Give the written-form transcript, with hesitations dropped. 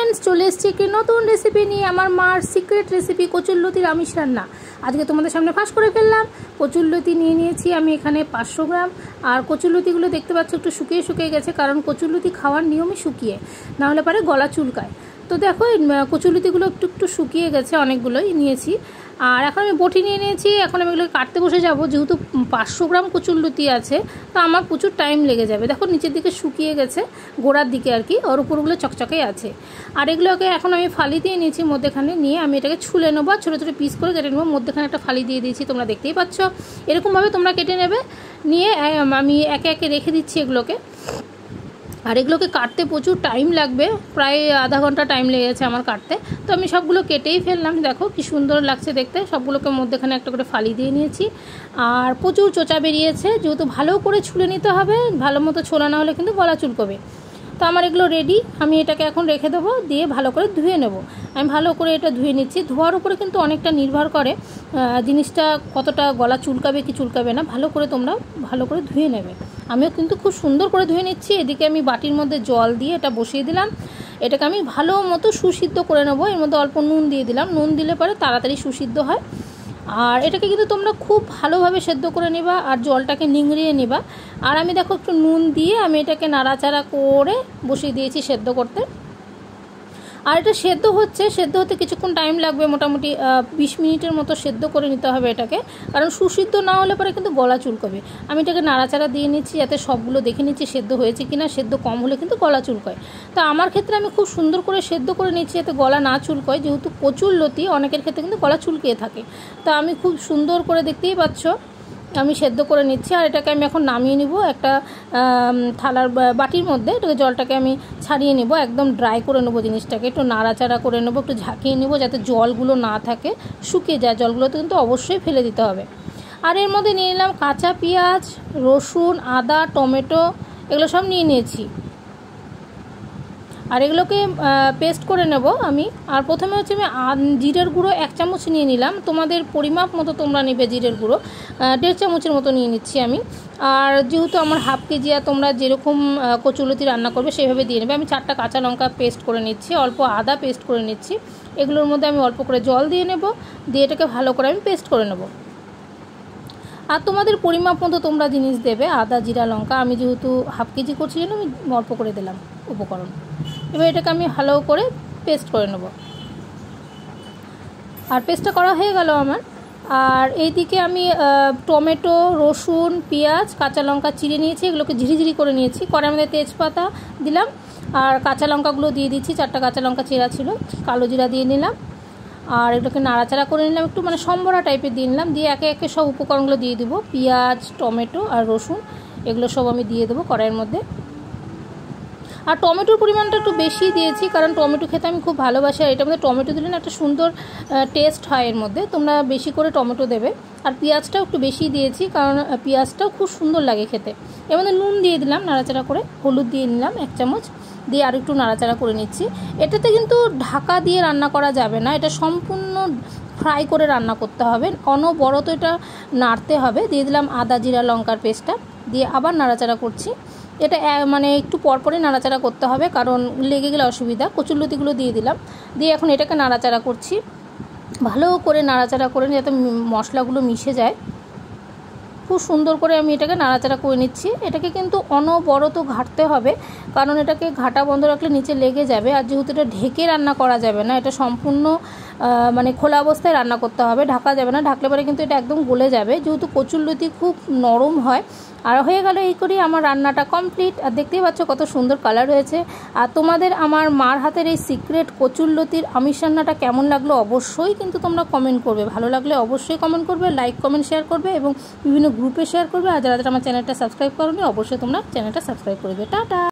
Friends चले एसेছি একটি নতুন রেসিপি নিয়ে আমার মার সিক্রেট রেসিপি কচুরলতির আমিষ রান্না আজকে তোমাদের সামনে ফাঁস করে ফেললাম। কচুরলতি নিয়ে নিয়েছি আমি এখানে 500 গ্রাম। আর কচুরলতিগুলো দেখতে পাচ্ছ একটু শুকিয়ে শুকিয়ে গেছে, কারণ কচুরলতি খাওয়ার নিয়মই শুকিয়ে, না হলে পারে গলা চুলকায়। তো দেখো কচুরলতিগুলো একটু একটু শুকিয়ে গেছে, অনেকগুলোই নিয়েছি। আর এখন আমি বটি নিয়ে নিয়েছি, এখন আমি এগুলোকে কাটতে বসে যাব। যেহেতু 500 গ্রাম কচুরলতি আছে তো আমার প্রচুর টাইম লেগে যাবে। দেখো নিচের দিকে শুকিয়ে গেছে, গোড়ার দিকে আর কি, ওর উপরগুলো চকচকেই আছে। আর এগুলোকে এখন আমি ফালি দিয়ে নিয়েছি, মধ্যেখানে নিয়ে আমি এটাকে ছুলে নেবো, ছোটো ছোটো পিস করে কেটে নেবো। মধ্যেখানে একটা ফালি দিয়ে দিয়েছি, তোমরা দেখতেই পাচ্ছ। এরকমভাবে তোমরা কেটে নেবে, নিয়ে আমি একে একে রেখে দিচ্ছি এগুলোকে। আর এগুলোকে কাটতে প্রচুর টাইম লাগবে, প্রায় আধা ঘন্টা টাইম লেগেছে আমার কাটতে। তো আমি সবগুলো কেটেই ফেললাম, দেখো কি সুন্দর লাগছে দেখতে। সবগুলোকে মধ্যেখানে একটা করে ফালি দিয়ে নিয়েছি। আর প্রচুর চোচা বেরিয়েছে, যেহেতু ভালো করে ছুলে নিতে হবে, ভালো মতো ছোলা না হলে কিন্তু গলা চুলকবে। তো আমার এগুলো রেডি, আমি এটাকে এখন রেখে দেবো, দিয়ে ভালো করে ধুয়ে নেব। আমি ভালো করে এটা ধুয়ে নিচ্ছি। ধোয়ার উপরে কিন্তু অনেকটা নির্ভর করে জিনিসটা কতটা গলা চুলকাবে কি চুলকাবে না। ভালো করে তোমরা ভালো করে ধুয়ে নেবে। আমিও কিন্তু খুব সুন্দর করে ধুয়ে নিচ্ছি। এদিকে আমি বাটির মধ্যে জল দিয়ে এটা বসিয়ে দিলাম। এটাকে আমি ভালো মতো সুসিদ্ধ করে নেবো। এর মধ্যে অল্প নুন দিয়ে দিলাম, নুন দিলে পরে তাড়াতাড়ি সুসিদ্ধ হয়। আর এটাকে কিন্তু তোমরা খুব ভালোভাবে সেদ্ধ করে নেবা, আর জলটাকে নিংড়িয়ে নেবা। আর আমি দেখো একটু নুন দিয়ে আমি এটাকে নাড়াচাড়া করে বসিয়ে দিয়েছি সেদ্ধ করতে। আর এটা সেদ্ধ হতে কিছুক্ষণ টাইম লাগবে, মোটামুটি 20 মিনিটের মতো সেদ্ধ করে নিতে হবে এটাকে, কারণ সুসিদ্ধ না হলে পরে কিন্তু গলা চুলকাবে। আমি এটাকে নাড়াচাড়া দিয়ে নিচ্ছি, যাতে সবগুলো দেখে নিচ্ছি সেদ্ধ হয়েছে কিনা। সেদ্ধ কম হলে কিন্তু গলা চুলকায়। তো আমার ক্ষেত্রে আমি খুব সুন্দর করে সেদ্ধ করে নিচ্ছি, যাতে গলা না চুলকায়। যেহেতু কচুরলতি অনেকের ক্ষেত্রে কিন্তু গলা চুলকিয়ে থাকে, তা আমি খুব সুন্দর করে, দেখতেই পাচ্ছ, আমি সেদ্ধ করে নিচ্ছি। আর এটাকে আমি এখন নামিয়ে নিব একটা থালার বাটির মধ্যে। এটাকে জলটাকে আমি ছাড়িয়ে নিব, একদম ড্রাই করে নেবো জিনিসটাকে। একটু নাড়াচাড়া করে নেবো, একটু ঝাঁকিয়ে নেবো, যাতে জলগুলো না থাকে, শুকিয়ে যায়। জলগুলো তো কিন্তু অবশ্যই ফেলে দিতে হবে। আর এর মধ্যে নিয়ে নিলাম কাঁচা পেঁয়াজ, রসুন, আদা, টমেটো, এগুলো সব নিয়ে নিয়েছি। আর এগুলোকে পেস্ট করে নেব আমি। আর প্রথমে হচ্ছে আমি জিরের গুঁড়ো 1 চামচ নিয়ে নিলাম। তোমাদের পরিমাপ মতো তোমরা নেবে জিরের গুঁড়ো, 1.5 চামচের মতো নিয়ে নিচ্ছি আমি। আর যেহেতু আমার হাফ কেজি, আর তোমরা যেরকম কচুরলতি রান্না করবে সেইভাবে দিয়ে নেবে। আমি 4টা কাঁচা লঙ্কা পেস্ট করে নিচ্ছি, অল্প আদা পেস্ট করে নিচ্ছি। এগুলোর মধ্যে আমি অল্প করে জল দিয়ে নেব, দিয়ে এটাকে ভালো করে আমি পেস্ট করে নেব। আর তোমাদের পরিমাপ মতো তোমরা জিনিস দেবে, আদা, জিরা, লঙ্কা। আমি যেহেতু হাফ কেজি করছি জন্য আমি অল্প করে দিলাম উপকরণ। এবার এটাকে আমি ভালো করে পেস্ট করে নেব। আর পেস্টটা করা হয়ে গেল আমার। আর এইদিকে আমি টমেটো, রসুন, পেঁয়াজ, কাঁচা লঙ্কা চিড়ে নিয়েছি, এগুলোকে ঝিরিঝিরি করে নিয়েছি। কড়াইয়ের মধ্যে তেজপাতা দিলাম, আর কাঁচা লঙ্কাগুলো দিয়ে দিচ্ছি। 4টা কাঁচা লঙ্কা চেরা ছিল, কালো জিরা দিয়ে নিলাম। আর এগুলোকে নাড়াচাড়া করে নিলাম, একটু মানে সম্বরা টাইপের দিয়ে নিলাম। দিয়ে একে একে সব উপকরণগুলো দিয়ে দেবো, পেঁয়াজ, টমেটো আর রসুন, এগুলো সব আমি দিয়ে দেবো কড়াইয়ের মধ্যে। আর টমেটোর পরিমাণটা একটু বেশি দিয়েছি, কারণ টমেটো খেতে আমি খুব ভালোবাসি। আর এটার মধ্যে টমেটো দিলে না একটা সুন্দর টেস্ট হয় এর মধ্যে, তোমরা বেশি করে টমেটো দেবে। আর পেঁয়াজটাও একটু বেশি দিয়েছি, কারণ পেঁয়াজটাও খুব সুন্দর লাগে খেতে। এর মধ্যে নুন দিয়ে দিলাম নাড়াচাড়া করে, হলুদ দিয়ে নিলাম 1 চামচ, দিয়ে আর একটু নাড়াচাড়া করে নিচ্ছি। এটাতে কিন্তু ঢাকা দিয়ে রান্না করা যাবে না, এটা সম্পূর্ণ ফ্রাই করে রান্না করতে হবে, অনবরত এটা নাড়তে হবে। দিয়ে দিলাম আদা, জিরা, লঙ্কার পেস্টটা, দিয়ে আবার নাড়াচাড়া করছি। এটা মানে একটু পরপরই নাড়াচাড়া করতে হবে, কারণ লেগে গেলে অসুবিধা। কচুরলতিগুলো দিয়ে দিলাম, দিয়ে এখন এটাকে নাড়াচাড়া করছি, ভালো করে নাড়াচাড়া করে যাতে মশলাগুলো মিশে যায়। খুব সুন্দর করে আমি এটাকে নাড়াচাড়া করে নিচ্ছি। এটাকে কিন্তু অনবরত ঘাঁটতে হবে, কারণ এটাকে ঘাটা বন্ধ রাখলে নিচে লেগে যাবে। আর যেহেতু এটা ঢেকে রান্না করা যাবে না, এটা সম্পূর্ণ মানে খোলা অবস্থায় রান্না করতে হবে, ঢাকা যাবে না। ঢাকলে পরে কিন্তু এটা একদম গলে যাবে, যেহেতু কচুরলতি খুব নরম হয়। আর হয়ে গেল এই করেই আমার রান্নাটা কমপ্লিট। আর দেখতেই পাচ্ছ কত সুন্দর কালার হয়েছে। আর তোমাদের আমার মার হাতের এই সিক্রেট কচুরলতির আমিষ রান্নাটা কেমন লাগলো অবশ্যই কিন্তু তোমরা কমেন্ট করবে। ভালো লাগলে অবশ্যই কমেন্ট করবে, লাইক, কমেন্ট, শেয়ার করবে এবং বিভিন্ন গ্রুপে শেয়ার করবে। আর যারা আমার চ্যানেলটা সাবস্ক্রাইব করোনি অবশ্যই তোমরা চ্যানেলটা সাবস্ক্রাইব করবে। টাটা।